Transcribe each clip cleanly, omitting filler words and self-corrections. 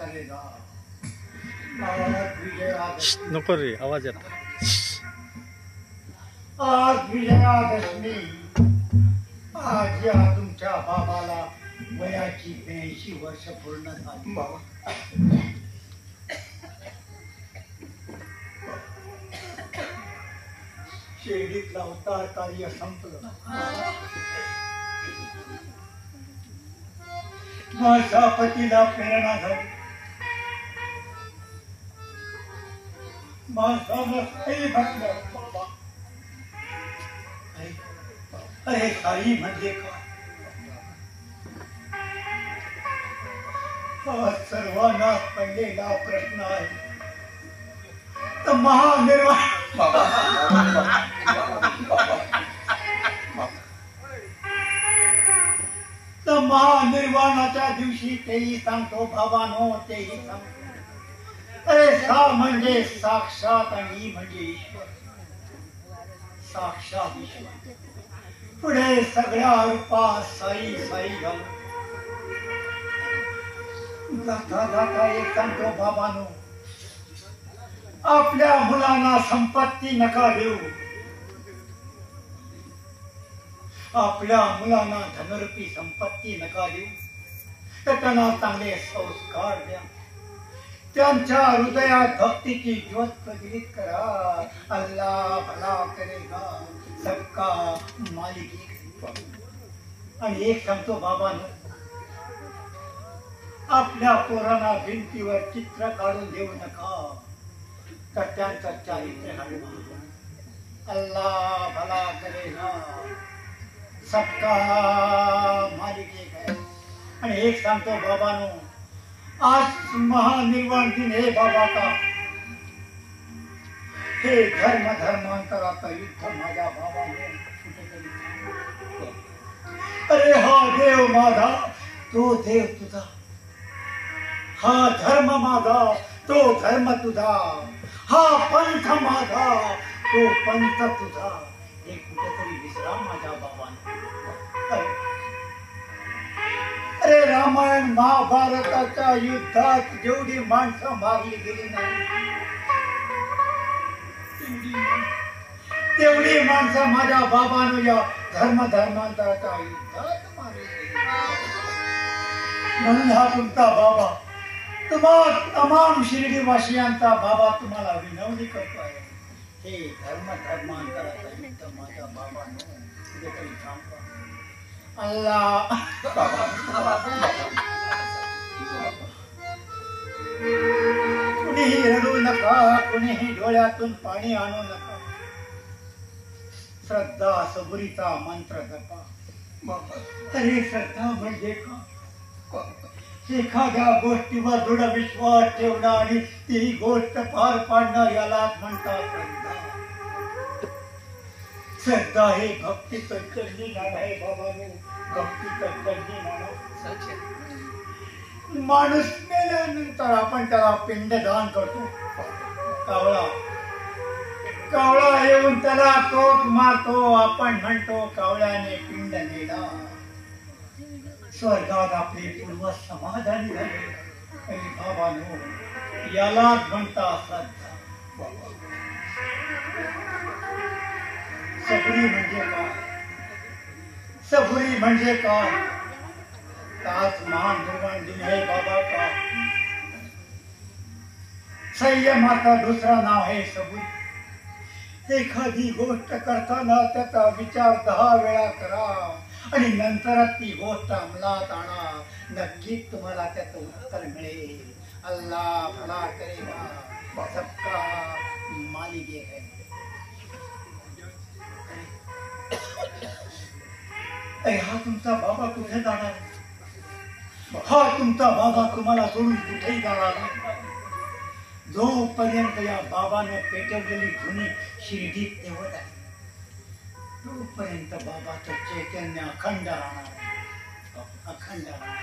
करेगा। आज विजयादशमी, नको रे आवाज येतो. आज विजयादशमी. आज या तुमच्या बाबाला वयाची 82 वर्ष पूर्ण झाली. शिर्डीतला अवतार कार्य संपलं. माझ्या पतीला प्रेरणा झाली. माणसानं काही म्हटलं बाबा, अरे काही म्हणजे का? हा सर्वांना पडलेला प्रश्न आहे. तर महानिर्वाण तर महानिर्वाणाच्या दिवशी तेही सांगतो बाबांनो, तेही सांगतो. अरे सा म्हणजे साक्षात आणि ई म्हणजे ईश्वर. साक्षात ईश्वर पुढे सगळ्या रूपात साई साई घालू. जाता जाता एक सांगतो बाबांनो, आपल्या मुलांना संपत्ती नका देऊ. आपल्या मुलांना धनरूपी संपत्ती नका देऊ, तर त्यांना चांगले संस्कार द्या. त्यांच्या हृदयात भक्तीची ज्योत प्रज्वलित करा. अल्लाह भला करेगा, सबका मालिक एक. आणि एक सांगतो बाबांनो, आपल्या पोरांना भिंतीवर चित्र काढून देऊ नका, तर त्यांचं चारित्र्य घडवा. अल्लाह भला करेगा, सबका मालिक एक है. आणि एक सांगतो बाबांनो, आज महानिर्वाण दिन है बाबा का. हे धर्म धर्मांतराचा युद्ध माझ्या बाबाने कुठेतरी. अरे हा देव माझा, तो देव तुझा. हा धर्म माझा, तो धर्म तुझा. हा पंथ माझा, तो पंथ तुझा. हे कुठेतरी विसरा माझ्या बाबाने. अरे रामायण महाभारताच्या युद्धात जेवढी माणसं मारली गेली नाही, तेवढी माणसं माझ्या बाबानं या धर्म धर्मांतराच्या युद्धात मारली गेली. म्हणून हा तुमचा बाबा, तुम्हा तमाम शिर्डीवासियांचा बाबा तुम्हाला विनवणी करतो आहे. हे धर्म धर्मांतराचं युद्ध माझ्या बाबानं कुठेतरी थांबवा. अल्लाह कुणीही रडू नका, कुणीही डोळ्यातून पाणी आणू नका. श्रद्धा सबुरीचा मंत्र जपा. अरे श्रद्धा म्हणजे का? एखाद्या गोष्टीवर दृढ विश्वास ठेवणं आणि ती गोष्ट पार पाडणं, यालाच म्हणतात श्रद्धा. श्रद्धा हे भक्तीचं चढणी नाव आहे बाबांनो. भक्तीचं चढणी नाव. माणूस मेल्यानंतर आपण त्याला पिंडदान करतो. कावळा येऊन त्याला तोट मारतो. आपण म्हणतो कावळ्याने पिंड नेला. स्वर्गात आपले पूर्वज समाधानी झाले. आणि बाबांनो, यालाच म्हणतात श्रद्धा. सबुरी म्हणजे काय? सबुरी म्हणजे काय? आज महान निर्वाण दिन है बाबा का. संयमाचा दुसरा नाव आहे सबुरी. एखादी गोष्ट करताना त्याचा विचार 10 वेळा करा आणि नंतरच ती गोष्ट अंमलात आणा. नक्कीच तुम्हाला त्याचं उत्तर मिळेल. अल्लाह भला करेगा, सबका मालिक एक है. हा तुमचा बाबा कुठे जाणार? हा तुमचा बाबा तुम्हाला सोडून कुठेही जाणार नाही. जोपर्यंत या बाबाने पेटवलेली धुनी शिर्डीत तेवत आहे, तोपर्यंत बाबाचं चैतन्य अखंड राहणार. अखंड राहणार.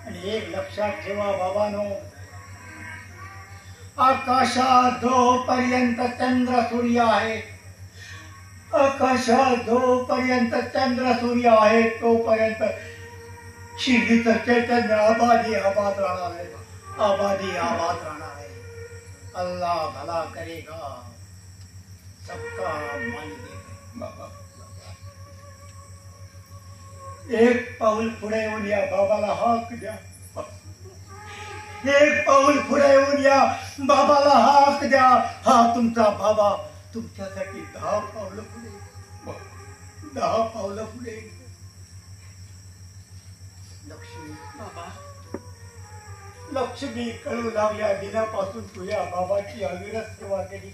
आणि एक लक्षात ठेवा बाबांनो, आकाशात जोपर्यंत चंद्र सूर्य आहे, आकाशात जोपर्यंत चंद्र सूर्य आहे, तोपर्यंत शिर्डीचं चैतन्य आबादी आबाद राहणार आहे, आबादी आबाद राहणार आहे. अल्लाह भला करेगा, सबका मालिक. एक पाऊल पुढे येऊन या बाबाला हाक द्या. एक पाऊल पुढे येऊन या बाबाला हाक द्या. हा तुमचा बाबा तुमच्यासाठी 10 पावलं पुढे, 10 पावलं पुढे. लक्ष्मी बाबा, लक्ष्मी कळू लागल्या दिनापासून तुझ्या बाबाची अविरत सेवा केली.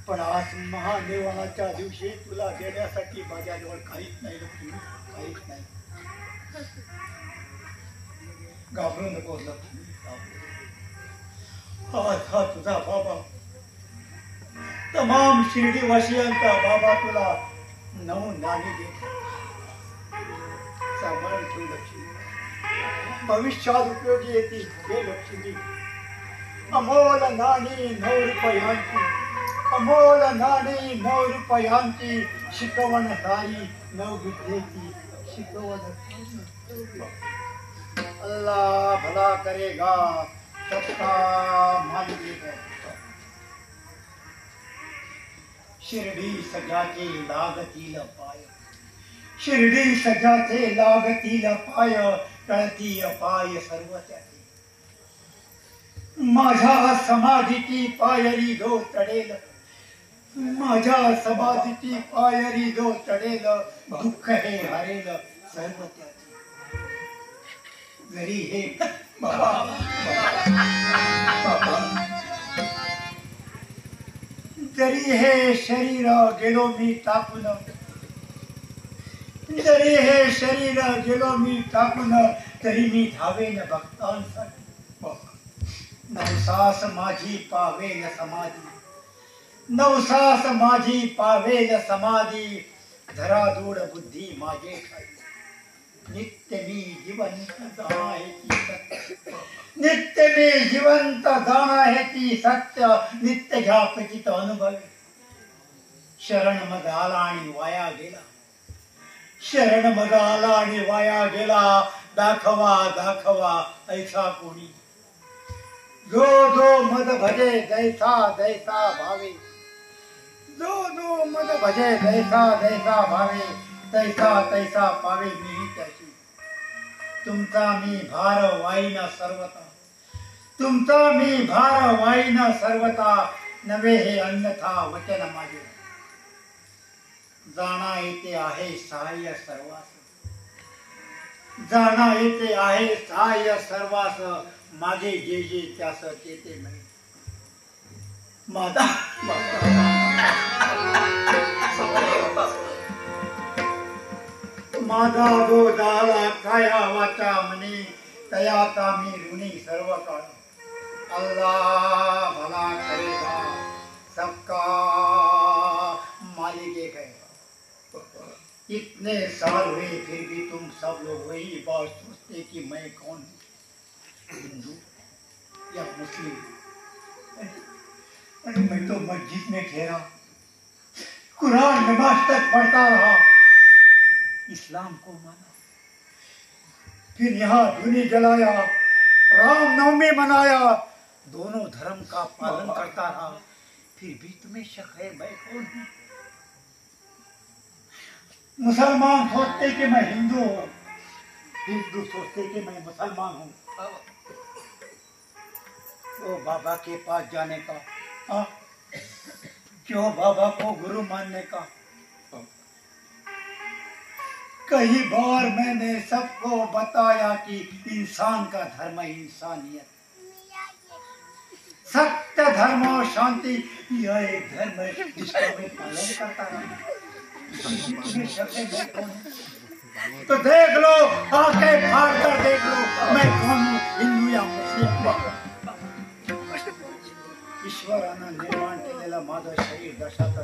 पण आज महादेवाच्या दिवशी तुला देण्यासाठी माझ्याजवळ काहीच नाही लक्ष्मी, काहीच नाही. घाबरू नको लक्ष्मी, आज हा तुझा बाबा, तमाम शिर्डीवासियांचा बाबा तुला 9 नाणी देतो. सांभाळून ठेव लक्ष्मी, भविष्यात उपयोगी येतील. हे लक्ष्मी, अमोल नाणी 9 रुपयांची, अमोल नाणी 9 रुपयांची, शिकवण सारी 9 विद्येची शिकवण. अल्लाह भला करेगा, सबका मालिक है. शिर्डी सजाचे लागतील पाय, शिर्डी सजाचे लागतील पाय, टळती पाय सर्व त्याचे. माझ्या समाधीची पायरी जो चढेल, माझ्या समाधीची पायरी जो चढेल, दुःख हे हरेल सर्व त्याचे. जरी हे बाबा, बाबा, जरी हे शरीर गेलो मी टाकून, जरी हे शरीर गेलो मी टाकून, तरी मी धावेन भक्तांसाठी. नवसास माझी पावेल समाधी, नवसास माझी पावेल समाधी, धराधूड बुद्धी माझे खाई. नित्य मी जिवंत जाणा हेची सत्य, नित्य मी जिवंत जाणा हेची सत्य, नित्य घ्यापचित अनुभवी. शरण मग आला आणि वाया गेला, शरण मग आला आणि वाया गेला. दाखवा दाखवा ऐसा कोणी, जो जो मद भजे जैसा जैसा भावे, जो जो मद भजे जैसा जैसा भावे, तैसा तैसा पावे मी त्याची. तुमचा मी भार वाईन सर्वता, तुमचा मी भार वाईन सर्वता, नवे हे अन्यथा वचन माझे. जाणा येते आहे सहाय्य सर्वास, जाणा येते आहे सहाय्य सर्वास, मागे जे जे त्यास तेते नाही. माझा माझा जो झाला काया वाचा मनी, तयाता मी ऋणी सर्व काळ. अल्लाह भला करेगा, सबका मालिक एक है. इतने साल हुए फिर भी तुम सब लोग वही बात सोचते कि मैं कौन हूँ, हिंदू या मुस्लिम. अरे मैं तो मस्जिद में ठहरा, कुरान नमाज तक पढ़ता रहा, इस्लाम को माना, फिर यहाँ धुनी जलाया, रामनवमी मनाया, दोनों धर्म का पालन करता रहा, फिर भी तुम्हें शक है मैं कौन हूँ. मुसलमान सोचते कि मैं हिंदू हूँ, हिंदू सोचते कि मैं मुसलमान हूँ. वो बाबा के पास जाने का, क्यों बाबा को गुरु मानने का. कई बार मैंने सबको बताया कि इंसान का धर्म इंसानियत, सत्य धर्म और शांति, यह एक धर्म है जिसका मैं पालन करता रहा. तो देख लो, आंखें फाड़ कर देख लो मैं कौन हूँ, हिंदू या मुस्लिम. ईश्वरानं निर्माण केलेला माझं शरीर दशात